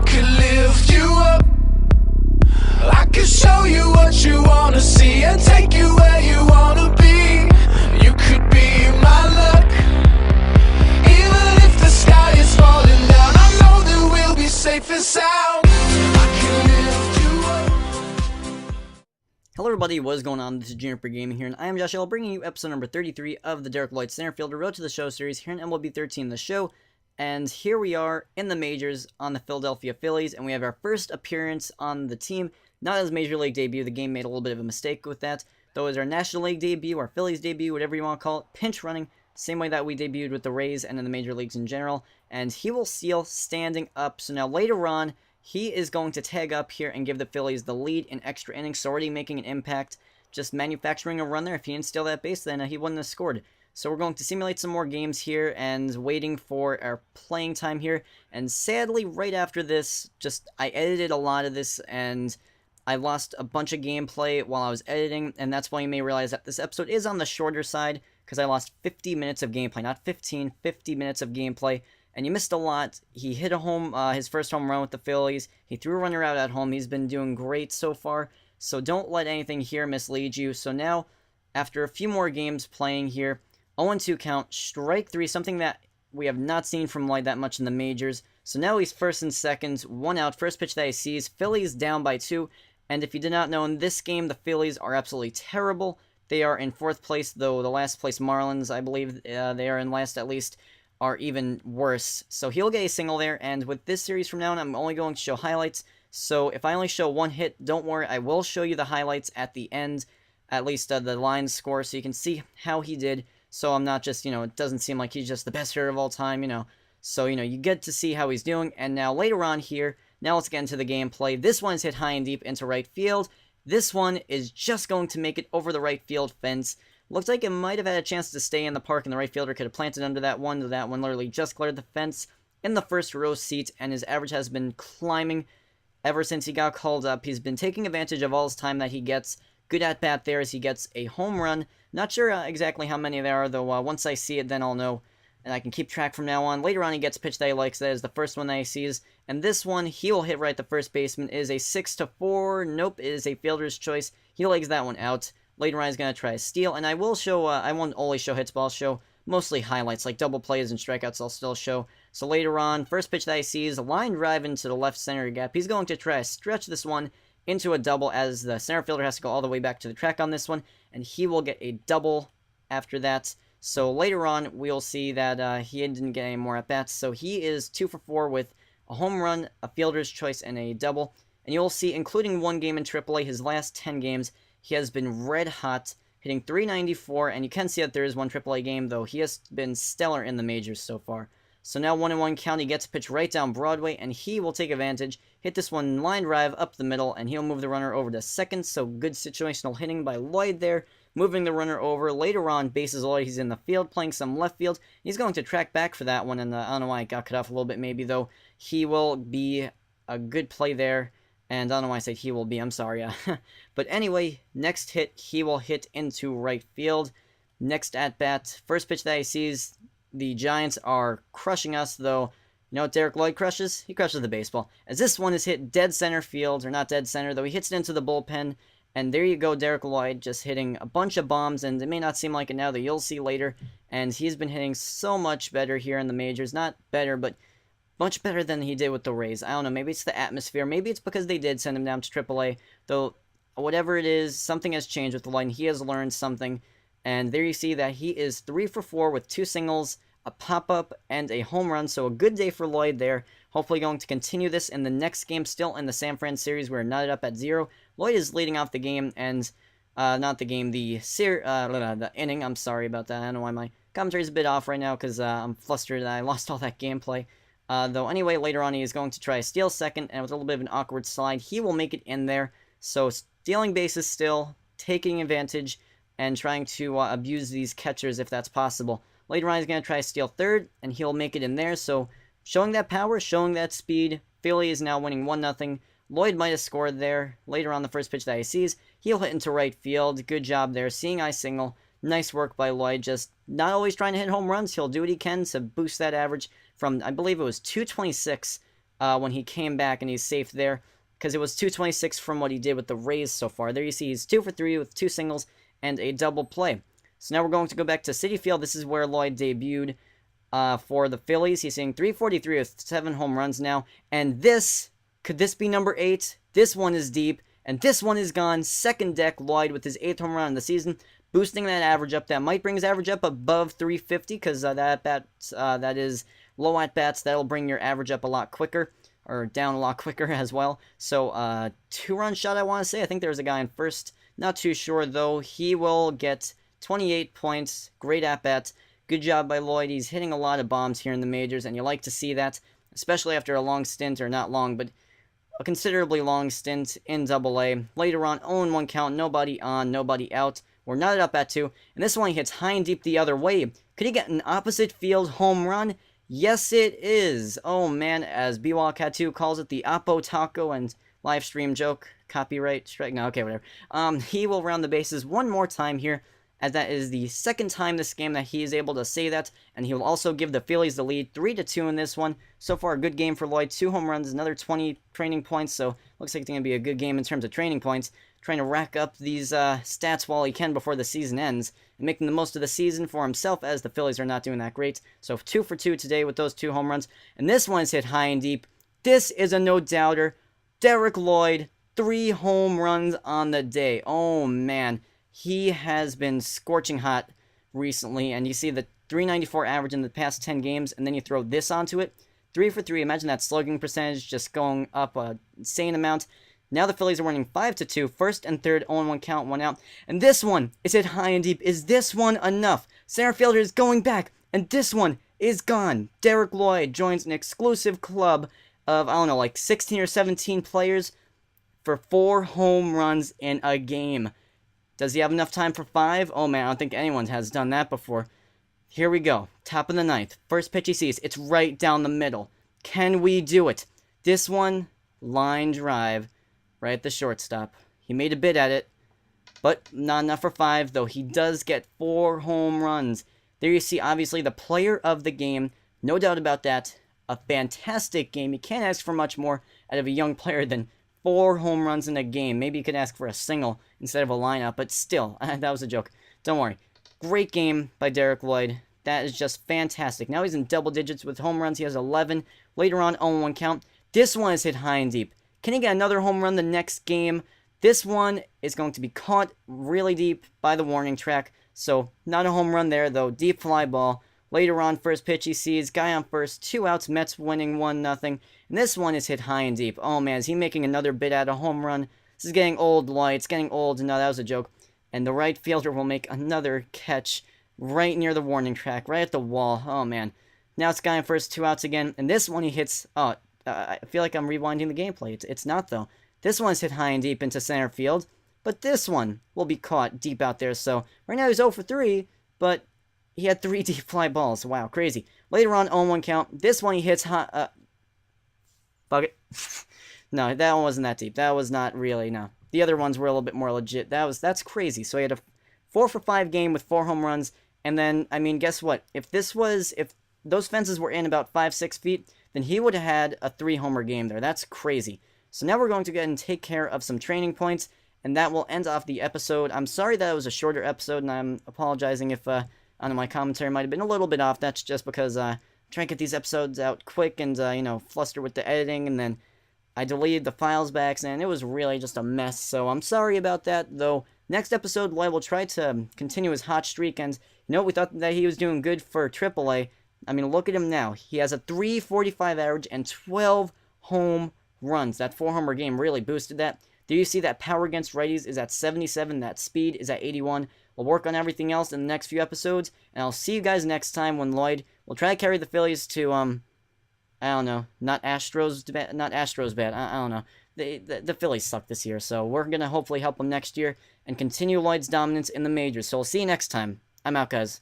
could lift you up. I could show you what you wanna see and take you where you wanna be. You could be my luck. Even if the sky is falling down, I know that we'll be safe and sound. I can lift you up. Hello everybody, what is going on? This is Juniper Gaming here, and I am Josh L, bringing you episode number 33 of the Derick Lloyd Center Fielder Road to the Show series here in MLB 13 The Show. And here we are in the majors on the Philadelphia Phillies, and we have our first appearance on the team. Not as Major League debut, the game made a little bit of a mistake with that. Though as our National League debut, our Phillies debut, whatever you want to call it, pinch running, same way that we debuted with the Rays and in the major leagues in general. And he will seal standing up. So now later on, he is going to tag up here and give the Phillies the lead in extra innings, so already making an impact, just manufacturing a run there. If he didn't steal that base, then he wouldn't have scored. So we're going to simulate some more games here and waiting for our playing time here. And sadly, right after this, I edited a lot of this and I lost a bunch of gameplay while I was editing. And that's why you may realize that this episode is on the shorter side because I lost 50 minutes of gameplay, not 15, 50 minutes of gameplay. And you missed a lot. He hit his first home run with the Phillies. He threw a runner out at home. He's been doing great so far. So don't let anything here mislead you. So now, after a few more games playing here, 0-2 count, strike 3, something that we have not seen from Lloyd that much in the majors. So now he's first and second, 1 out, first pitch that he sees. Phillies down by 2. And if you did not know, in this game, the Phillies are absolutely terrible. They are in 4th place, though the last place Marlins, I believe they are in last at least, are even worse. So he'll get a single there, and with this series from now on, I'm only going to show highlights. So if I only show one hit, don't worry, I will show you the highlights at the end, at least the line score, so you can see how he did. So I'm not just, it doesn't seem like he's just the best hitter of all time, So, you get to see how he's doing. And now later on here, now let's get into the gameplay. This one is hit high and deep into right field. This one is just going to make it over the right field fence. Looks like it might have had a chance to stay in the park, and the right fielder could have planted under that one. That one literally just cleared the fence in the first row seat, and his average has been climbing ever since he got called up. He's been taking advantage of all his time that he gets. Good at-bat there as he gets a home run. Not sure exactly how many there are, though once I see it, then I'll know, and I can keep track from now on. Later on, he gets a pitch that he likes. That is the first one that he sees, and this one, he will hit right the first baseman. It is a 6-4. Nope, it is a fielder's choice. He legs that one out. Later on, he's going to try a steal, and I will show, I won't always show hits, but I'll show mostly highlights, like double plays and strikeouts I'll still show. So later on, first pitch that he sees, a line drive into the left center gap. He's going to try to stretch this one into a double, as the center fielder has to go all the way back to the track on this one, and he will get a double after that. So later on, we'll see that he didn't get any more at-bats, so he is 2 for 4 with a home run, a fielder's choice, and a double. And you'll see, including one game in AAA, his last 10 games, he has been red hot, hitting .394, and you can see that there is one AAA game, though he has been stellar in the majors so far. So now 1-1 count, he gets a pitch right down Broadway, and he will take advantage, hit this one line drive up the middle, and he'll move the runner over to second. So good situational hitting by Lloyd there, moving the runner over. Later on, bases loaded, he's in the field, playing some left field. He's going to track back for that one, and I don't know why it got cut off a little bit maybe, though. He will be a good play there, and I don't know why I said he will be, I'm sorry. But anyway, next hit, he will hit into right field. Next at-bat, first pitch that he sees, the Giants are crushing us, though. You know what Derick Lloyd crushes? He crushes the baseball. As this one is hit dead center field, or not dead center, though he hits it into the bullpen. And there you go, Derick Lloyd just hitting a bunch of bombs, and it may not seem like it now, that you'll see later. And he's been hitting so much better here in the majors. Not better, but much better than he did with the Rays. I don't know, maybe it's the atmosphere. Maybe it's because they did send him down to AAA. Though, whatever it is, something has changed with the Lloyd, and he has learned something. And there you see that he is 3 for 4 with 2 singles, a pop-up, and a home run. So a good day for Lloyd there. Hopefully going to continue this in the next game, still in the San Fran series. We're knotted up at 0. Lloyd is leading off the game, and not the game, the inning. I'm sorry about that. I don't know why my commentary is a bit off right now, because I'm flustered that I lost all that gameplay. Though anyway, later on he is going to try a steal second, and with a little bit of an awkward slide, he will make it in there. So stealing bases still, taking advantage, and trying to abuse these catchers if that's possible. Later on, he's going to try to steal third, and he'll make it in there. So showing that power, showing that speed. Philly is now winning 1-0. Lloyd might have scored there. Later on, the first pitch that he sees, he'll hit into right field. Good job there. Seeing eye single. Nice work by Lloyd. Just not always trying to hit home runs. He'll do what he can to boost that average from, I believe it was 226 when he came back, and he's safe there because it was 226 from what he did with the Rays so far. There you see he's 2 for 3 with 2 singles and a double play. So now we're going to go back to Citi Field. This is where Lloyd debuted for the Phillies. He's hitting 343 with 7 home runs now. And this, could this be number 8? This one is deep, and this one is gone. Second deck, Lloyd with his 8th home run in the season, boosting that average up. That might bring his average up above 350 because that is low at bats. That'll bring your average up a lot quicker, or down a lot quicker as well. So 2-run shot, I want to say. I think there's a guy in first. Not too sure though. He will get 28 points. Great at bat. Good job by Lloyd. He's hitting a lot of bombs here in the majors, and you like to see that, especially after a long stint, or not long, but a considerably long stint in Double-A. Later on, 0-1 count, nobody on, nobody out. We're knotted up at 2, and this one he hits high and deep the other way. Could he get an opposite field home run? Yes, it is. Oh man, as B-Wildcat2 calls it, the Oppo Taco and live stream joke. Copyright strike? No, okay, whatever. He will round the bases one more time here, as that is the second time this game that he is able to say that, and he will also give the Phillies the lead 3-2 in this one. So far, a good game for Lloyd. 2 home runs, another 20 training points, so looks like it's going to be a good game in terms of training points. Trying to rack up these stats while he can before the season ends, and making the most of the season for himself, as the Phillies are not doing that great. So 2 for 2 today with those 2 home runs, and this one is hit high and deep. This is a no-doubter. Derick Lloyd, 3 home runs on the day. Oh man, he has been scorching hot recently, and you see the 394 average in the past 10 games, and then you throw this onto it. 3 for 3. Imagine that slugging percentage just going up an insane amount. Now the Phillies are winning 5-2. First and third, 0-1 count, 1 out. And this one is hit high and deep. Is this one enough? Center fielder is going back, and this one is gone. Derick Lloyd joins an exclusive club of, I don't know, like 16 or 17 players for 4 home runs in a game. Does he have enough time for 5? Oh man, I don't think anyone has done that before. Here we go. Top of the ninth. First pitch he sees. It's right down the middle. Can we do it? This one, line drive, right at the shortstop. He made a bid at it, but not enough for 5, though he does get 4 home runs. There you see, obviously, the player of the game. No doubt about that. A fantastic game. You can't ask for much more out of a young player than 4 home runs in a game. Maybe you could ask for a single instead of a lineup, but still, that was a joke. Don't worry. Great game by Derick Lloyd. That is just fantastic. Now he's in double digits with home runs. He has 11. Later on, 0-1 count. This one is hit high and deep. Can he get another home run the next game? This one is going to be caught really deep by the warning track. So, not a home run there, though. Deep fly ball. Later on, first pitch he sees. Guy on first. 2 outs. Mets winning 1-0. And this one is hit high and deep. Oh, man. Is he making another bid at a home run? This is getting old, Lloyd. It's getting old. No, that was a joke. And the right fielder will make another catch right near the warning track. Right at the wall. Oh, man. Now it's guy on first. 2 outs again. And this one he hits... I feel like I'm rewinding the gameplay. It's not, though. This one's hit high and deep into center field, but this one will be caught deep out there. So, right now he's 0 for 3, but he had 3 deep fly balls. Wow, crazy. Later on, 0-1 count. This one he hits high... Bug it. No, that one wasn't that deep. That was not really, no. The other ones were a little bit more legit. That's crazy. So, he had a 4 for 5 game with 4 home runs, and then, I mean, guess what? If those fences were in about 5-6 feet, then he would have had a 3-homer game there. That's crazy. So now we're going to go ahead and take care of some training points, and that will end off the episode. I'm sorry that it was a shorter episode, and I'm apologizing if I don't know, my commentary might have been a little bit off. That's just because I'm trying to get these episodes out quick and, fluster with the editing, and then I deleted the files by accident. It was really just a mess, so I'm sorry about that, though. Next episode, Lloyd will try to continue his hot streak, and, we thought that he was doing good for AAA. I mean, look at him now. He has a 345 average and 12 home runs. That 4-homer game really boosted that. There you see that power against righties is at 77. That speed is at 81. We'll work on everything else in the next few episodes. And I'll see you guys next time when Lloyd will try to carry the Phillies to, I don't know, not Astros bad. I don't know. The Phillies suck this year. So we're going to hopefully help them next year and continue Lloyd's dominance in the majors. So we'll see you next time. I'm out, guys.